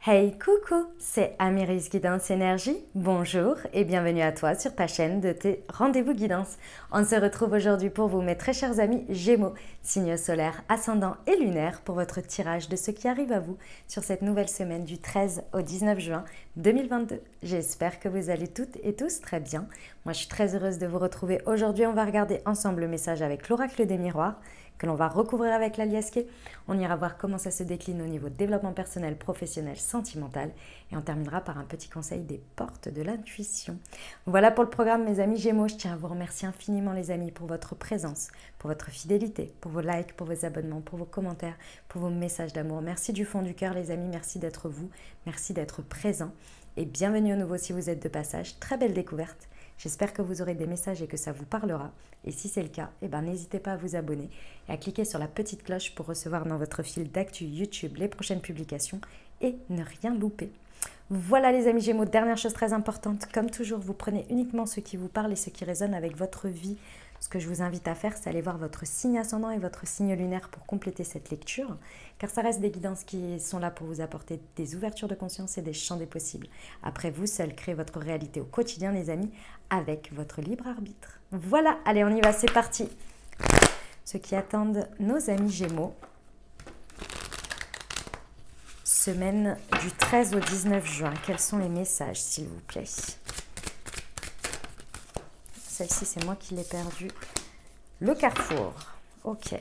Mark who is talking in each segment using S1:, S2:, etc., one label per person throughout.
S1: Hey coucou, c'est Amiris Guidance Énergie. Bonjour et bienvenue à toi sur ta chaîne de tes rendez-vous guidance. On se retrouve aujourd'hui pour vous, mes très chers amis Gémeaux, signes solaires, ascendants et lunaires, pour votre tirage de ce qui arrive à vous sur cette nouvelle semaine du 13 au 19 juin 2022. J'espère que vous allez toutes et tous très bien. Moi, je suis très heureuse de vous retrouver. Aujourd'hui, on va regarder ensemble le message avec l'oracle des miroirs, que l'on va recouvrir avec l'aliasqué. On ira voir comment ça se décline au niveau développement personnel, professionnel, sentimental. Et on terminera par un petit conseil des portes de l'intuition. Voilà pour le programme, mes amis Gémeaux. Je tiens à vous remercier infiniment, les amis, pour votre présence, pour votre fidélité, pour vos likes, pour vos abonnements, pour vos commentaires, pour vos messages d'amour. Merci du fond du cœur, les amis. Merci d'être vous. Merci d'être présents. Et bienvenue au nouveau si vous êtes de passage. Très belle découverte. J'espère que vous aurez des messages et que ça vous parlera. Et si c'est le cas, n'hésitez pas à vous abonner et à cliquer sur la petite cloche pour recevoir dans votre fil d'actu YouTube les prochaines publications et ne rien louper. Voilà les amis Gémeaux, dernière chose très importante, comme toujours, vous prenez uniquement ce qui vous parle et ce qui résonne avec votre vie. Ce que je vous invite à faire, c'est aller voir votre signe ascendant et votre signe lunaire pour compléter cette lecture, car ça reste des guidances qui sont là pour vous apporter des ouvertures de conscience et des champs des possibles. Après, vous seul créez votre réalité au quotidien, les amis, avec votre libre arbitre. Voilà, allez, on y va, c'est parti. Ceux qui attendent nos amis Gémeaux, semaine du 13 au 19 juin, quels sont les messages, s'il vous plaît? Celle-ci, c'est moi qui l'ai perdue. Le carrefour. Ok.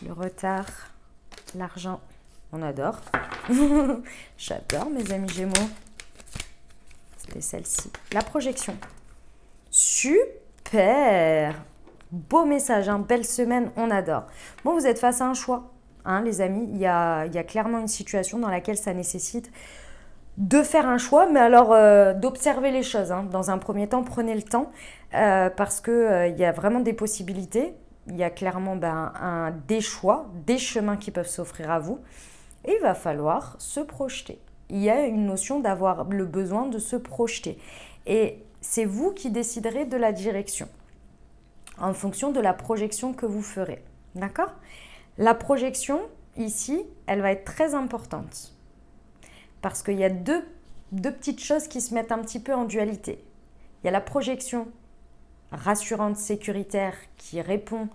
S1: Le retard. L'argent. On adore. J'adore, mes amis Gémeaux. C'était celle-ci. La projection. Super. Beau message, hein. Belle semaine, on adore. Bon, vous êtes face à un choix, hein, les amis. Il y a clairement une situation dans laquelle ça nécessite de faire un choix, mais alors d'observer les choses. Hein. Dans un premier temps, prenez le temps parce qu'il y a vraiment des possibilités. Il y a clairement des choix, des chemins qui peuvent s'offrir à vous. Et il va falloir se projeter. Il y a une notion d'avoir le besoin de se projeter. Et c'est vous qui déciderez de la direction en fonction de la projection que vous ferez. D'accord? La projection, ici, elle va être très importante. Parce qu'il y a deux petites choses qui se mettent un petit peu en dualité. Il y a la projection rassurante, sécuritaire, qui répond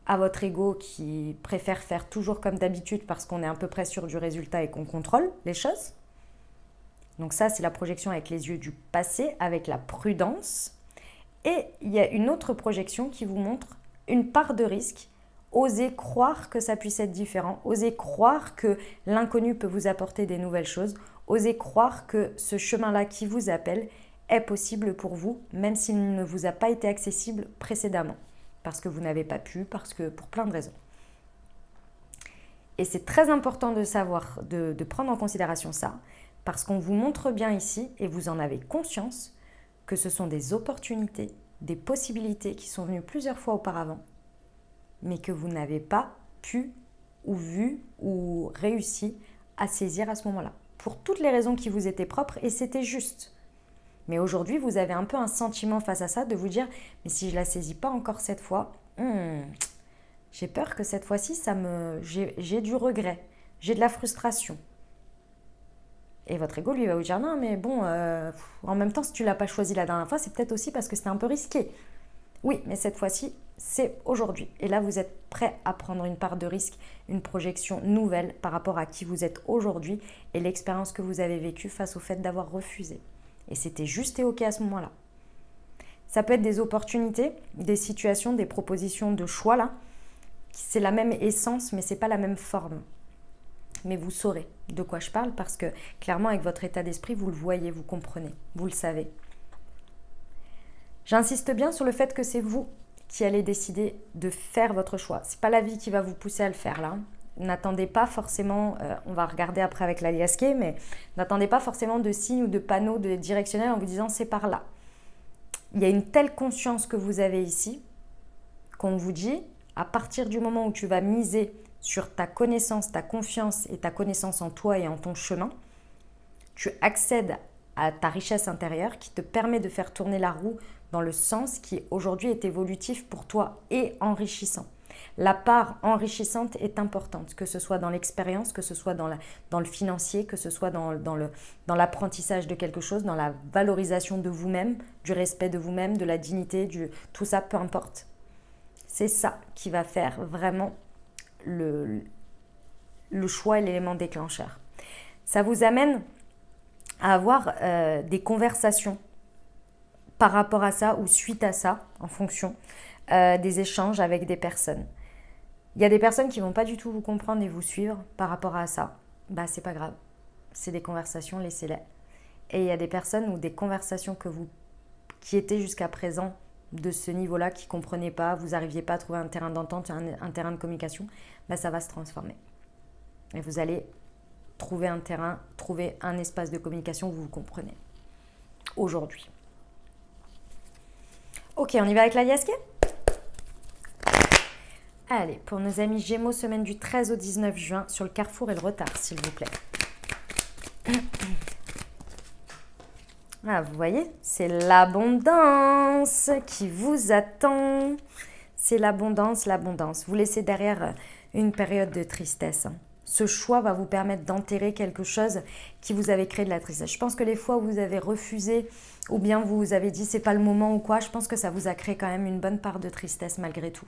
S1: à votre ego, qui préfère faire toujours comme d'habitude parce qu'on est à peu près sûr du résultat et qu'on contrôle les choses. Donc ça, c'est la projection avec les yeux du passé, avec la prudence. Et il y a une autre projection qui vous montre une part de risque. Osez croire que ça puisse être différent. Osez croire que l'inconnu peut vous apporter des nouvelles choses. Osez croire que ce chemin-là qui vous appelle est possible pour vous, même s'il ne vous a pas été accessible précédemment. Parce que vous n'avez pas pu, parce que pour plein de raisons. Et c'est très important de savoir, de prendre en considération ça, parce qu'on vous montre bien ici, et vous en avez conscience, que ce sont des opportunités, des possibilités qui sont venues plusieurs fois auparavant, mais que vous n'avez pas pu ou vu ou réussi à saisir à ce moment-là. Pour toutes les raisons qui vous étaient propres, et c'était juste. Mais aujourd'hui, vous avez un peu un sentiment face à ça de vous dire « mais si je ne la saisis pas encore cette fois, j'ai peur que cette fois-ci, j'ai du regret, j'ai de la frustration. » Et votre ego, lui, va vous dire « non, mais bon, en même temps, si tu ne l'as pas choisi la dernière fois, c'est peut-être aussi parce que c'était un peu risqué. » Oui, mais cette fois-ci, c'est aujourd'hui. Et là, vous êtes prêt à prendre une part de risque, une projection nouvelle par rapport à qui vous êtes aujourd'hui et l'expérience que vous avez vécue face au fait d'avoir refusé. Et c'était juste et OK à ce moment-là. Ça peut être des opportunités, des situations, des propositions de choix là. C'est la même essence, mais ce n'est pas la même forme. Mais vous saurez de quoi je parle parce que clairement, avec votre état d'esprit, vous le voyez, vous comprenez, vous le savez. J'insiste bien sur le fait que c'est vous qui allez décider de faire votre choix. Ce n'est pas la vie qui va vous pousser à le faire là. N'attendez pas forcément, on va regarder après avec l'aliasqué, mais n'attendez pas forcément de signes ou de panneaux de directionnels en vous disant c'est par là. Il y a une telle conscience que vous avez ici qu'on vous dit à partir du moment où tu vas miser sur ta connaissance, ta confiance et ta connaissance en toi et en ton chemin, tu accèdes à ta richesse intérieure qui te permet de faire tourner la roue dans le sens qui aujourd'hui est évolutif pour toi et enrichissant. La part enrichissante est importante, que ce soit dans l'expérience, que ce soit dans le financier, que ce soit dans l'apprentissage de quelque chose, dans la valorisation de vous-même, du respect de vous-même, de la dignité, tout ça, peu importe. C'est ça qui va faire vraiment le choix et l'élément déclencheur. Ça vous amène à avoir des conversations par rapport à ça ou suite à ça, en fonction des échanges avec des personnes. Il y a des personnes qui ne vont pas du tout vous comprendre et vous suivre par rapport à ça. Bah, c'est pas grave. C'est des conversations, laissez-les. Et il y a des personnes ou des conversations qui étaient jusqu'à présent de ce niveau-là, qui ne comprenaient pas, vous n'arriviez pas à trouver un terrain d'entente, un terrain de communication, bah, ça va se transformer. Et vous allez trouver un terrain, trouver un espace de communication où vous vous comprenez. Aujourd'hui. Ok, on y va avec la Yaské ? Allez, pour nos amis Gémeaux, semaine du 13 au 19 juin, sur le carrefour et le retard, s'il vous plaît. Ah, vous voyez, c'est l'abondance qui vous attend. C'est l'abondance, l'abondance. Vous laissez derrière une période de tristesse. Ce choix va vous permettre d'enterrer quelque chose qui vous avait créé de la tristesse. Je pense que les fois où vous avez refusé ou bien vous avez dit c'est pas le moment ou quoi, je pense que ça vous a créé quand même une bonne part de tristesse malgré tout.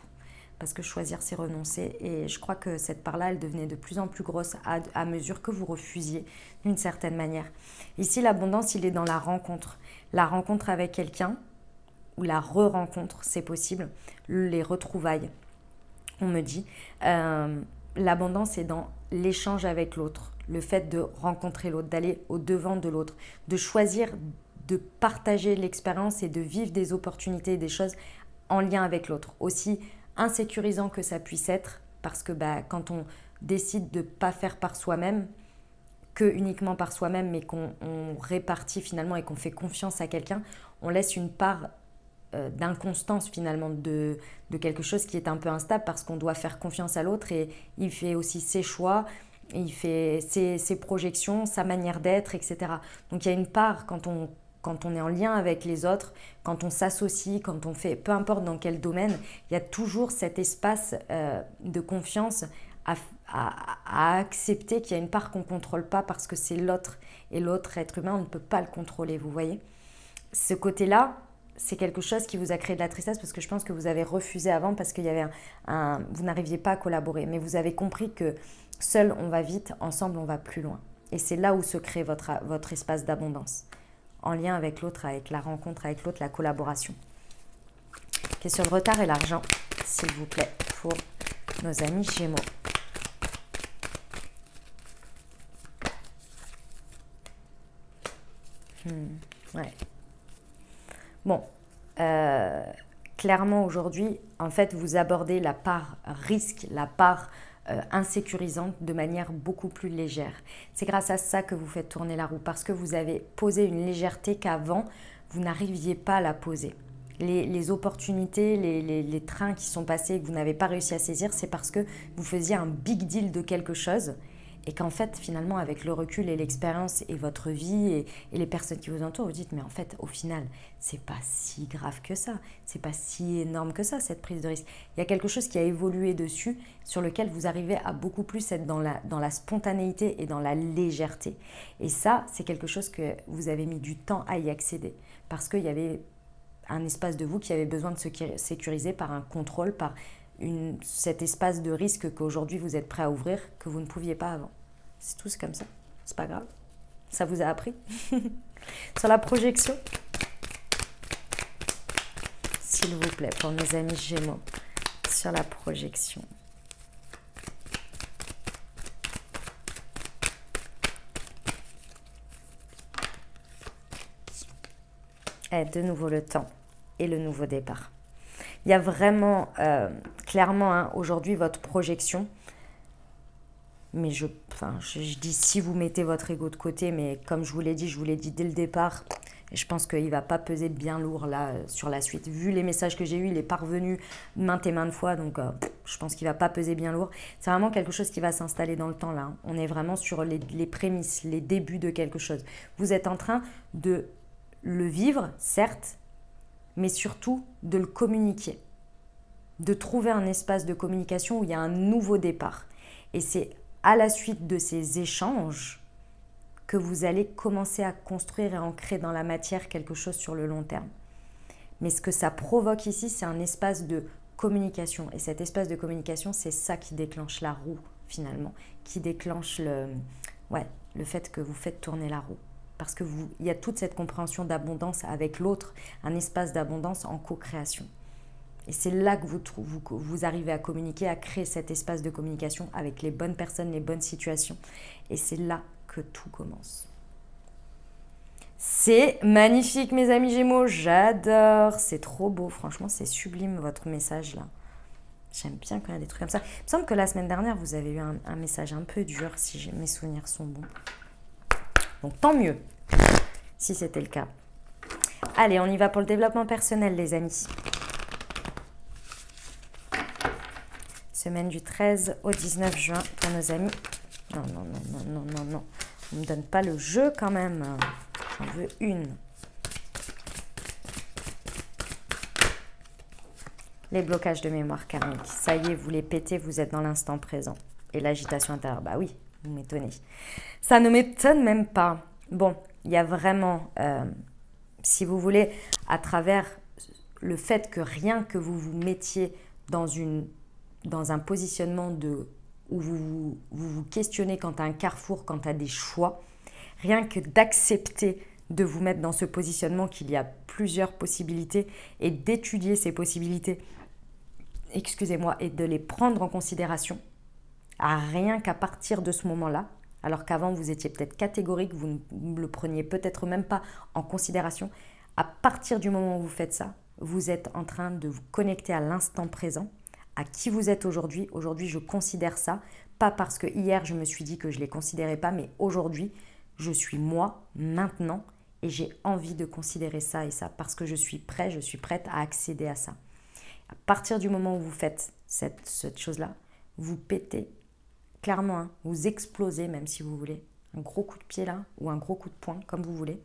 S1: Parce que choisir, c'est renoncer. Et je crois que cette part-là, elle devenait de plus en plus grosse à mesure que vous refusiez d'une certaine manière. Ici, l'abondance, il est dans la rencontre. La rencontre avec quelqu'un ou la re-rencontre, c'est possible. Les retrouvailles, on me dit. L'abondance est dans l'échange avec l'autre. Le fait de rencontrer l'autre, d'aller au-devant de l'autre, de choisir de partager l'expérience et de vivre des opportunités et des choses en lien avec l'autre. Aussi insécurisant que ça puisse être, parce que quand on décide de ne pas faire par soi-même, que uniquement par soi-même, mais qu'on répartit finalement et qu'on fait confiance à quelqu'un, on laisse une part d'inconstance finalement de quelque chose qui est un peu instable parce qu'on doit faire confiance à l'autre et il fait aussi ses choix, il fait ses projections, sa manière d'être, etc. Donc il y a une part quand on est en lien avec les autres, quand on s'associe, quand on fait, peu importe dans quel domaine, il y a toujours cet espace de confiance à accepter qu'il y a une part qu'on ne contrôle pas parce que c'est l'autre. Et l'autre être humain, on ne peut pas le contrôler, vous voyez. Ce côté-là, c'est quelque chose qui vous a créé de la tristesse parce que je pense que vous avez refusé avant parce qu'il y avait vous n'arriviez pas à collaborer. Mais vous avez compris que seul on va vite, ensemble on va plus loin. Et c'est là où se crée votre espace d'abondance. En lien avec l'autre, avec la rencontre avec l'autre, la collaboration. Question de retard et l'argent, s'il vous plaît, pour nos amis Gémeaux. Ouais. Bon, clairement aujourd'hui, en fait, vous abordez la part risque, la part insécurisante de manière beaucoup plus légère. C'est grâce à ça que vous faites tourner la roue, parce que vous avez posé une légèreté qu'avant, vous n'arriviez pas à la poser. Les opportunités, les trains qui sont passés et que vous n'avez pas réussi à saisir, c'est parce que vous faisiez un big deal de quelque chose et qu'en fait, finalement, avec le recul et l'expérience et votre vie et les personnes qui vous entourent, vous dites, mais en fait, au final, c'est pas si grave que ça, c'est pas si énorme que ça, cette prise de risque. Il y a quelque chose qui a évolué dessus, sur lequel vous arrivez à beaucoup plus être dans la spontanéité et dans la légèreté. Et ça, c'est quelque chose que vous avez mis du temps à y accéder, parce qu'il y avait un espace de vous qui avait besoin de se sécuriser par un contrôle, par cet espace de risque qu'aujourd'hui vous êtes prêt à ouvrir, que vous ne pouviez pas avant. C'est tout, c'est comme ça. C'est pas grave. Ça vous a appris. Sur la projection, s'il vous plaît, pour mes amis Gémeaux, sur la projection. Et de nouveau le temps et le nouveau départ. Il y a vraiment, clairement, aujourd'hui, votre projection. Mais je dis si vous mettez votre ego de côté, mais comme je vous l'ai dit dès le départ, et je pense qu'il ne va pas peser de bien lourd là sur la suite. Vu les messages que j'ai eus, il est parvenu maintes et maintes fois, donc je pense qu'il ne va pas peser bien lourd. C'est vraiment quelque chose qui va s'installer dans le temps là. On est vraiment sur les prémices, les débuts de quelque chose. Vous êtes en train de le vivre, certes, mais surtout de le communiquer, de trouver un espace de communication où il y a un nouveau départ. Et c'est à la suite de ces échanges que vous allez commencer à construire et à ancrer dans la matière quelque chose sur le long terme. Mais ce que ça provoque ici, c'est un espace de communication. Et cet espace de communication, c'est ça qui déclenche la roue, finalement, qui déclenche le fait que vous faites tourner la roue. Parce qu'il y a toute cette compréhension d'abondance avec l'autre, un espace d'abondance en co-création. Et c'est là que vous arrivez à communiquer, à créer cet espace de communication avec les bonnes personnes, les bonnes situations. Et c'est là que tout commence. C'est magnifique, mes amis Gémeaux, j'adore. C'est trop beau, franchement, c'est sublime votre message là. J'aime bien quand il y a des trucs comme ça. Il me semble que la semaine dernière, vous avez eu un message un peu dur, si mes souvenirs sont bons. Donc tant mieux, si c'était le cas. Allez, on y va pour le développement personnel, les amis. Semaine du 13 au 19 juin pour nos amis. Non. On ne me donne pas le jeu quand même. J'en veux une. Les blocages de mémoire karmique. Ça y est, vous les pétez, vous êtes dans l'instant présent. Et l'agitation intérieure, bah oui, vous m'étonnez. Ça ne m'étonne même pas. Bon, il y a vraiment, si vous voulez, à travers le fait que rien que vous vous mettiez dans un positionnement où vous vous questionnez quant à un carrefour, quant à des choix, rien que d'accepter de vous mettre dans ce positionnement qu'il y a plusieurs possibilités et d'étudier ces possibilités, et de les prendre en considération, rien qu'à partir de ce moment-là, alors qu'avant vous étiez peut-être catégorique, vous ne le preniez peut-être même pas en considération, à partir du moment où vous faites ça, vous êtes en train de vous connecter à l'instant présent, à qui vous êtes aujourd'hui. Aujourd'hui, je considère ça, pas parce que hier, je me suis dit que je ne les considérais pas, mais aujourd'hui, je suis moi, maintenant, et j'ai envie de considérer ça et ça, parce que je suis prête à accéder à ça. À partir du moment où vous faites cette chose-là, vous pétez, clairement, hein, vous explosez, même si vous voulez, un gros coup de pied là, ou un gros coup de poing, comme vous voulez,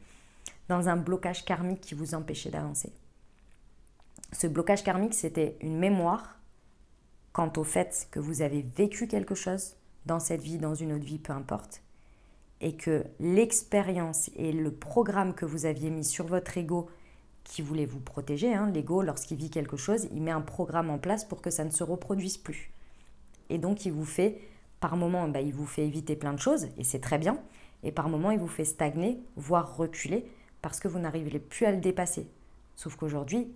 S1: dans un blocage karmique qui vous empêchait d'avancer. Ce blocage karmique, c'était une mémoire quant au fait que vous avez vécu quelque chose dans cette vie, dans une autre vie, peu importe, et que l'expérience et le programme que vous aviez mis sur votre ego qui voulait vous protéger, hein, l'ego, lorsqu'il vit quelque chose, il met un programme en place pour que ça ne se reproduise plus. Et donc, il vous fait, par moment, il vous fait éviter plein de choses, et c'est très bien, et par moment, il vous fait stagner, voire reculer, parce que vous n'arrivez plus à le dépasser. Sauf qu'aujourd'hui,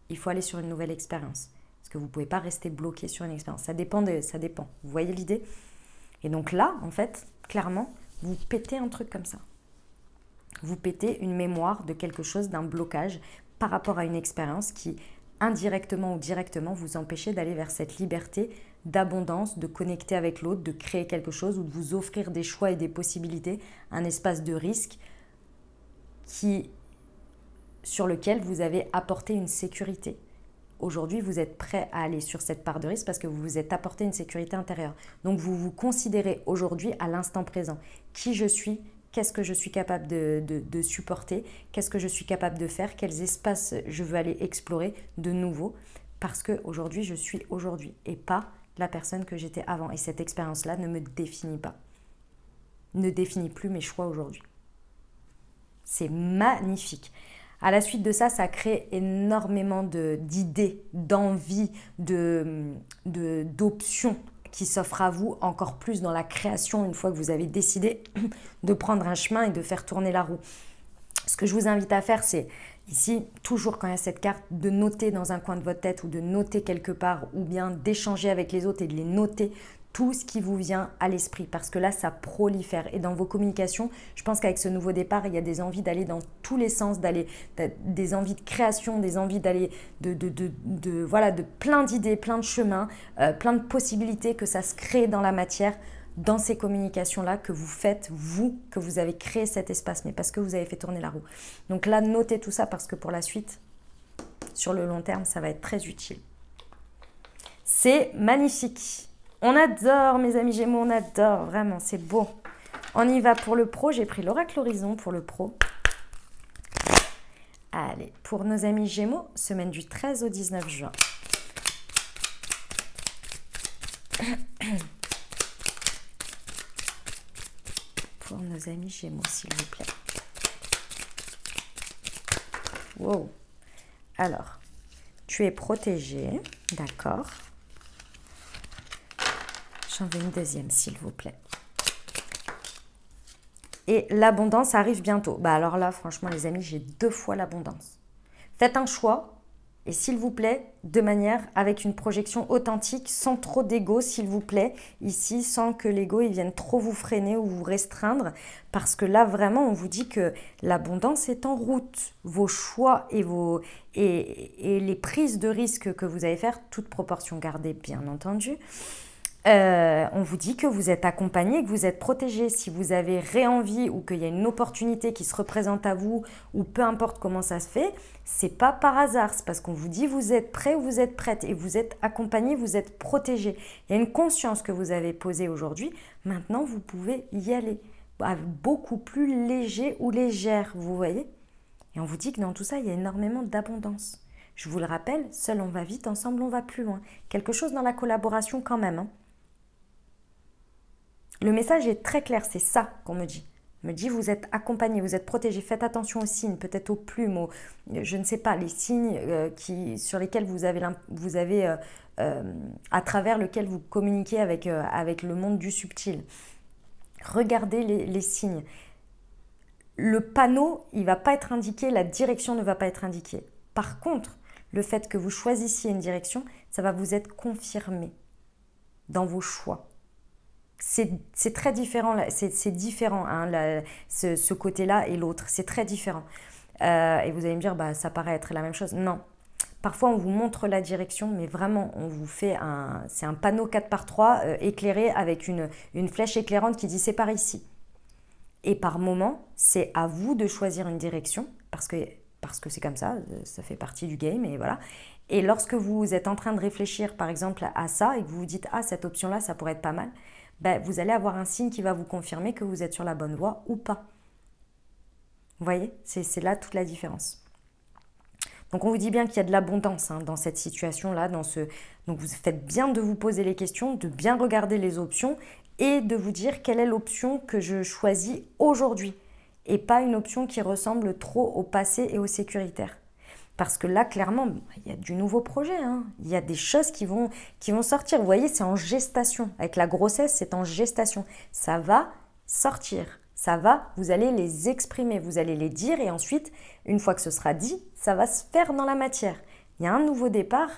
S1: il faut aller sur une nouvelle expérience. Parce que vous ne pouvez pas rester bloqué sur une expérience. Ça dépend. Vous voyez l'idée? Et donc là, en fait, clairement, vous pétez un truc comme ça. Vous pétez une mémoire de quelque chose, d'un blocage par rapport à une expérience qui, indirectement ou directement, vous empêchait d'aller vers cette liberté d'abondance, de connecter avec l'autre, de créer quelque chose ou de vous offrir des choix et des possibilités, un espace de risque sur lequel vous avez apporté une sécurité. Aujourd'hui, vous êtes prêt à aller sur cette part de risque parce que vous vous êtes apporté une sécurité intérieure. Donc, vous vous considérez aujourd'hui à l'instant présent. Qui je suis? Qu'est-ce que je suis capable de supporter? Qu'est-ce que je suis capable de faire? Quels espaces je veux aller explorer de nouveau? Parce qu'aujourd'hui, je suis aujourd'hui et pas la personne que j'étais avant. Et cette expérience-là ne me définit pas. Ne définit plus mes choix aujourd'hui. C'est magnifique. À la suite de ça, ça crée énormément d'idées, d'envies, d'options qui s'offrent à vous encore plus dans la création une fois que vous avez décidé de prendre un chemin et de faire tourner la roue. Ce que je vous invite à faire, c'est ici, toujours quand il y a cette carte, de noter dans un coin de votre tête ou de noter quelque part ou bien d'échanger avec les autres et de les noter tout ce qui vous vient à l'esprit parce que là, ça prolifère. Et dans vos communications, je pense qu'avec ce nouveau départ, il y a des envies d'aller dans tous les sens, des envies de création, des envies d'aller de plein d'idées, plein de chemins, plein de possibilités que ça se crée dans la matière, dans ces communications-là que vous faites, vous, que vous avez créé cet espace, mais parce que vous avez fait tourner la roue. Donc là, notez tout ça parce que pour la suite, sur le long terme, ça va être très utile. C'est magnifique. On adore, mes amis Gémeaux, on adore, vraiment, c'est beau. On y va pour le pro, j'ai pris l'oracle Horizon pour le pro. Allez, pour nos amis Gémeaux, semaine du 13 au 19 juin. Pour nos amis Gémeaux, s'il vous plaît. Wow. Alors, tu es protégé, d'accord. J'en veux une deuxième, s'il vous plaît. Et l'abondance arrive bientôt. Bah alors là, franchement, les amis, j'ai 2 fois l'abondance. Faites un choix. Et s'il vous plaît, de manière avec une projection authentique, sans trop d'ego, s'il vous plaît, ici, sans que l'ego il vienne trop vous freiner ou vous restreindre, parce que là, vraiment, on vous dit que l'abondance est en route. Vos choix et les prises de risques que vous allez faire, toute proportion gardée, bien entendu, on vous dit que vous êtes accompagné, que vous êtes protégé. Si vous avez réenvie ou qu'il y a une opportunité qui se représente à vous, ou peu importe comment ça se fait, c'est pas par hasard. C'est parce qu'on vous dit vous êtes prêt ou vous êtes prête et vous êtes accompagné, vous êtes protégé. Il y a une conscience que vous avez posée aujourd'hui. Maintenant, vous pouvez y aller beaucoup plus léger ou légère, vous voyez. Et on vous dit que dans tout ça, il y a énormément d'abondance. Je vous le rappelle, seul on va vite, ensemble on va plus loin. Quelque chose dans la collaboration quand même, hein. Le message est très clair, c'est ça qu'on me dit. On me dit, vous êtes accompagné, vous êtes protégé, faites attention aux signes, peut-être aux plumes, je ne sais pas, les signes sur lesquels vous avez à travers lequel vous communiquez avec le monde du subtil. Regardez les signes. Le panneau, il ne va pas être indiqué, la direction ne va pas être indiquée. Par contre, le fait que vous choisissiez une direction, ça va vous être confirmé dans vos choix. C'est très différent, c'est différent, hein, ce côté-là et l'autre, c'est très différent. Et vous allez me dire, bah, ça paraît être la même chose. Non, parfois on vous montre la direction, mais vraiment, on vous fait c'est un panneau 4x3 éclairé avec une flèche éclairante qui dit c'est par ici. Et par moment, c'est à vous de choisir une direction, parce que c'est comme ça fait partie du game, et voilà. Et lorsque vous êtes en train de réfléchir, par exemple, à ça, et que vous vous dites, ah, cette option-là, ça pourrait être pas mal, ben, vous allez avoir un signe qui va vous confirmer que vous êtes sur la bonne voie ou pas. Vous voyez, c'est là toute la différence. Donc on vous dit bien qu'il y a de l'abondance, hein, dans cette situation-là. Donc vous faites bien de vous poser les questions, de bien regarder les options et de vous dire quelle est l'option que je choisis aujourd'hui. Et pas une option qui ressemble trop au passé et au sécuritaire. Parce que là, clairement, il y a du nouveau projet, hein. Il y a des choses qui vont sortir. Vous voyez, c'est en gestation. Avec la grossesse, c'est en gestation. Ça va sortir. Ça va, vous allez les exprimer, vous allez les dire. Et ensuite, une fois que ce sera dit, ça va se faire dans la matière. Il y a un nouveau départ.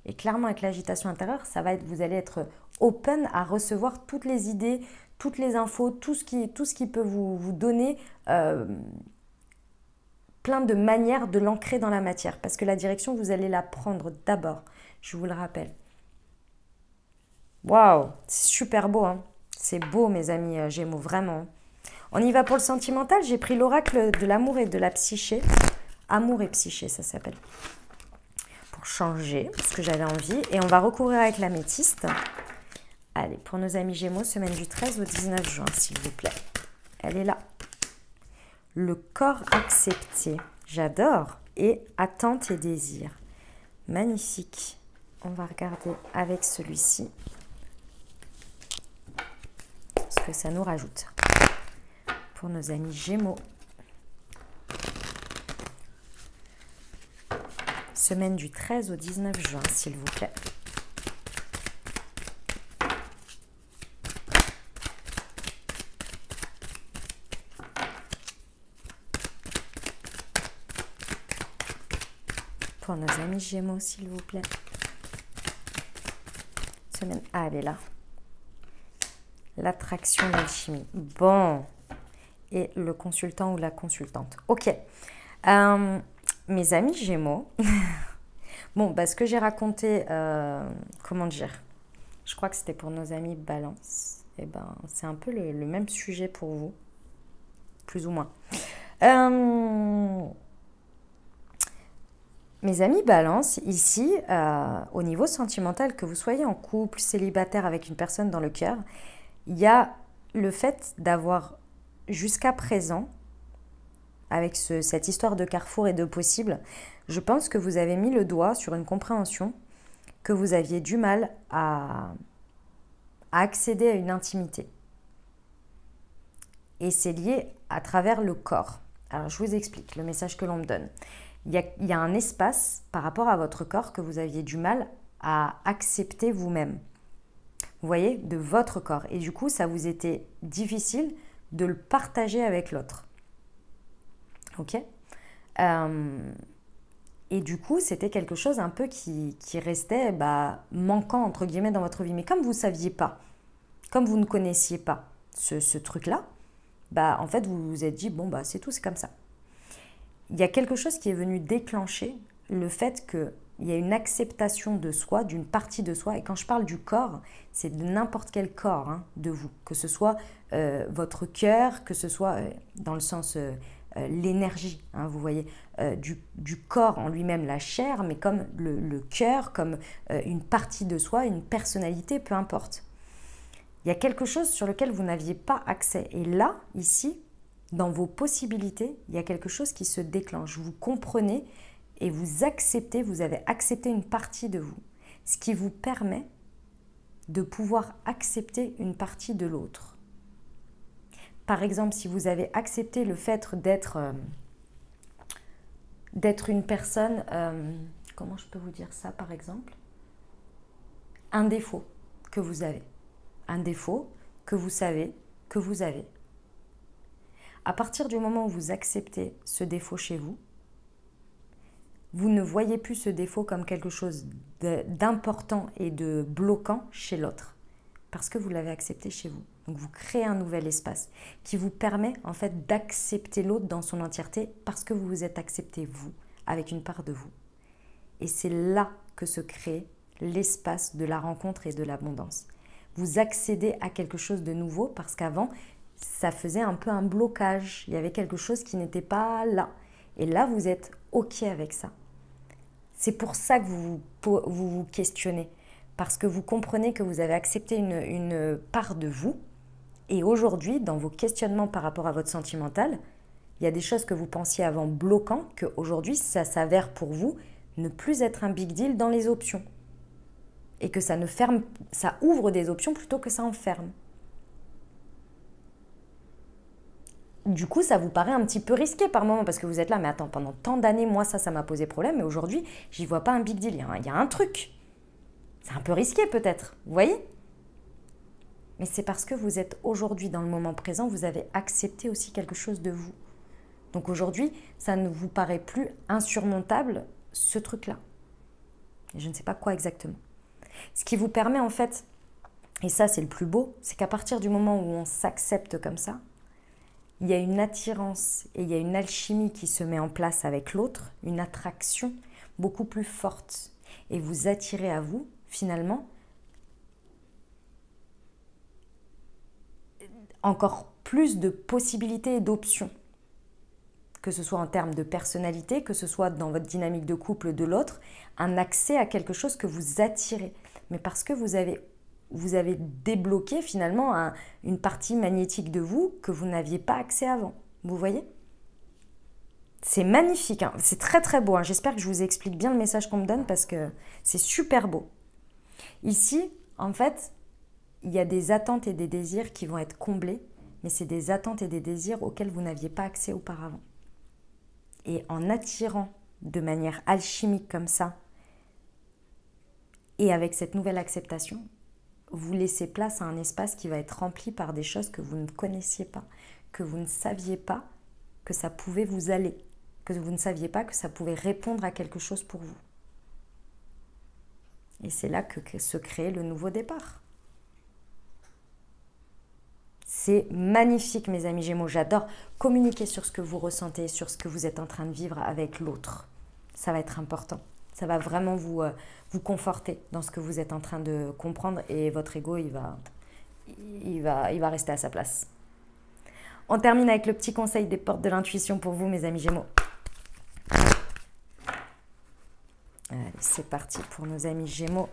S1: Et clairement, avec l'agitation intérieure, vous allez être open à recevoir toutes les idées, toutes les infos, tout ce qui peut vous donner plein de manières de l'ancrer dans la matière. Parce que la direction, vous allez la prendre d'abord. Je vous le rappelle. Waouh, c'est super beau, hein. C'est beau, mes amis Gémeaux, vraiment. On y va pour le sentimental. J'ai pris l'oracle de l'amour et de la psyché. Amour et psyché, ça s'appelle. Pour changer, parce que j'avais envie. Et on va recouvrir avec l'améthyste. Allez, pour nos amis Gémeaux, semaine du 13 au 19 juin, s'il vous plaît. Elle est là. Le corps accepté, j'adore. Et attente et désir. Magnifique. On va regarder avec celui-ci ce que ça nous rajoute. Pour nos amis Gémeaux. Semaine du 13 au 19 juin, s'il vous plaît. Pour nos amis Gémeaux, s'il vous plaît. Semaine... Ah, elle est là. L'attraction, l'alchimie. Bon. Et le consultant ou la consultante. Ok. Mes amis Gémeaux. Bon, bah, ce que j'ai raconté, comment dire, je crois que c'était pour nos amis Balance. Et ben, c'est un peu le même sujet pour vous. Plus ou moins. Mes amis Balance, ici, au niveau sentimental, que vous soyez en couple, célibataire avec une personne dans le cœur, il y a le fait d'avoir jusqu'à présent, avec cette histoire de carrefour et de possible, je pense que vous avez mis le doigt sur une compréhension que vous aviez du mal à à accéder à une intimité. Et c'est lié à travers le corps. Alors, je vous explique le message que l'on me donne. Il y a un espace par rapport à votre corps que vous aviez du mal à accepter vous-même. Vous voyez, de votre corps. Et du coup, ça vous était difficile de le partager avec l'autre. Ok ? Et du coup, c'était quelque chose un peu qui restait manquant, entre guillemets, dans votre vie. Mais comme vous ne saviez pas, comme vous ne connaissiez pas ce truc-là, en fait, vous vous êtes dit, bon, c'est tout, c'est comme ça. Il y a quelque chose qui est venu déclencher le fait qu'il y a une acceptation de soi, d'une partie de soi. Et quand je parle du corps, c'est de n'importe quel corps de vous. Que ce soit votre cœur, que ce soit dans le sens l'énergie, vous voyez, du corps en lui-même, la chair, mais comme le cœur, comme une partie de soi, une personnalité, peu importe. Il y a quelque chose sur lequel vous n'aviez pas accès. Et là, ici, dans vos possibilités, il y a quelque chose qui se déclenche. Vous comprenez et vous acceptez, vous avez accepté une partie de vous. Ce qui vous permet de pouvoir accepter une partie de l'autre. Par exemple, si vous avez accepté le fait d'être une personne, comment je peux vous dire ça par exemple ? Un défaut que vous avez. Un défaut que vous savez que vous avez. À partir du moment où vous acceptez ce défaut chez vous, vous ne voyez plus ce défaut comme quelque chose d'important et de bloquant chez l'autre. Parce que vous l'avez accepté chez vous. Donc vous créez un nouvel espace qui vous permet en fait d'accepter l'autre dans son entièreté parce que vous vous êtes accepté vous, avec une part de vous. Et c'est là que se crée l'espace de la rencontre et de l'abondance. Vous accédez à quelque chose de nouveau parce qu'avant, ça faisait un peu un blocage. Il y avait quelque chose qui n'était pas là. Et là, vous êtes OK avec ça. C'est pour ça que vous vous questionnez. Parce que vous comprenez que vous avez accepté une part de vous. Et aujourd'hui, dans vos questionnements par rapport à votre sentimental, il y a des choses que vous pensiez avant bloquant, qu'aujourd'hui, ça s'avère pour vous ne plus être un big deal dans les options. Et que ça ouvre des options plutôt que ça en ferme. Du coup, ça vous paraît un petit peu risqué par moment parce que vous êtes là, mais attends, pendant tant d'années, moi, ça m'a posé problème, mais aujourd'hui, j'y vois pas un big deal. Il y a un truc. C'est un peu risqué peut-être, vous voyez ? Mais c'est parce que vous êtes aujourd'hui dans le moment présent, vous avez accepté aussi quelque chose de vous. Donc aujourd'hui, ça ne vous paraît plus insurmontable, ce truc-là. Et je ne sais pas quoi exactement. Ce qui vous permet en fait, et ça c'est le plus beau, c'est qu'à partir du moment où on s'accepte comme ça, il y a une attirance et il y a une alchimie qui se met en place avec l'autre, une attraction beaucoup plus forte. Et vous attirez à vous, finalement, encore plus de possibilités et d'options. Que ce soit en termes de personnalité, que ce soit dans votre dynamique de couple de l'autre, un accès à quelque chose que vous attirez. Mais parce que vous avez débloqué finalement une partie magnétique de vous que vous n'aviez pas accès avant. Vous voyez ? C'est magnifique, hein. C'est très très beau. J'espère que je vous explique bien le message qu'on me donne parce que c'est super beau. Ici, en fait, il y a des attentes et des désirs qui vont être comblés, mais c'est des attentes et des désirs auxquels vous n'aviez pas accès auparavant. Et en attirant de manière alchimique comme ça, et avec cette nouvelle acceptation, vous laissez place à un espace qui va être rempli par des choses que vous ne connaissiez pas, que vous ne saviez pas que ça pouvait vous aller, que vous ne saviez pas que ça pouvait répondre à quelque chose pour vous. Et c'est là que se crée le nouveau départ. C'est magnifique, mes amis Gémeaux. J'adore communiquer sur ce que vous ressentez, sur ce que vous êtes en train de vivre avec l'autre. Ça va être important. Ça va vraiment vous conforter dans ce que vous êtes en train de comprendre et votre ego, il va rester à sa place. On termine avec le petit conseil des portes de l'intuition pour vous, mes amis Gémeaux. Allez, c'est parti pour nos amis Gémeaux.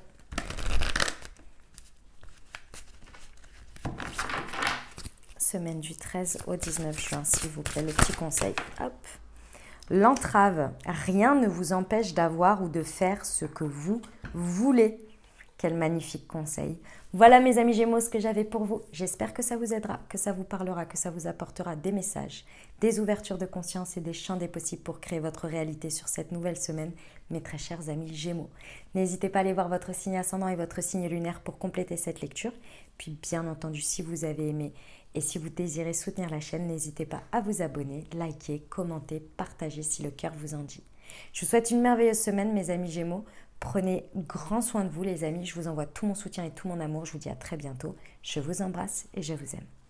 S1: Semaine du 13 au 19 juin, s'il vous plaît, le petit conseil. Hop. L'entrave, rien ne vous empêche d'avoir ou de faire ce que vous voulez. Quel magnifique conseil. Voilà mes amis Gémeaux ce que j'avais pour vous. J'espère que ça vous aidera, que ça vous parlera, que ça vous apportera des messages, des ouvertures de conscience et des champs des possibles pour créer votre réalité sur cette nouvelle semaine, mes très chers amis Gémeaux. N'hésitez pas à aller voir votre signe ascendant et votre signe lunaire pour compléter cette lecture. Puis bien entendu, si vous avez aimé et si vous désirez soutenir la chaîne, n'hésitez pas à vous abonner, liker, commenter, partager si le cœur vous en dit. Je vous souhaite une merveilleuse semaine mes amis Gémeaux. Prenez grand soin de vous les amis, je vous envoie tout mon soutien et tout mon amour, je vous dis à très bientôt, je vous embrasse et je vous aime.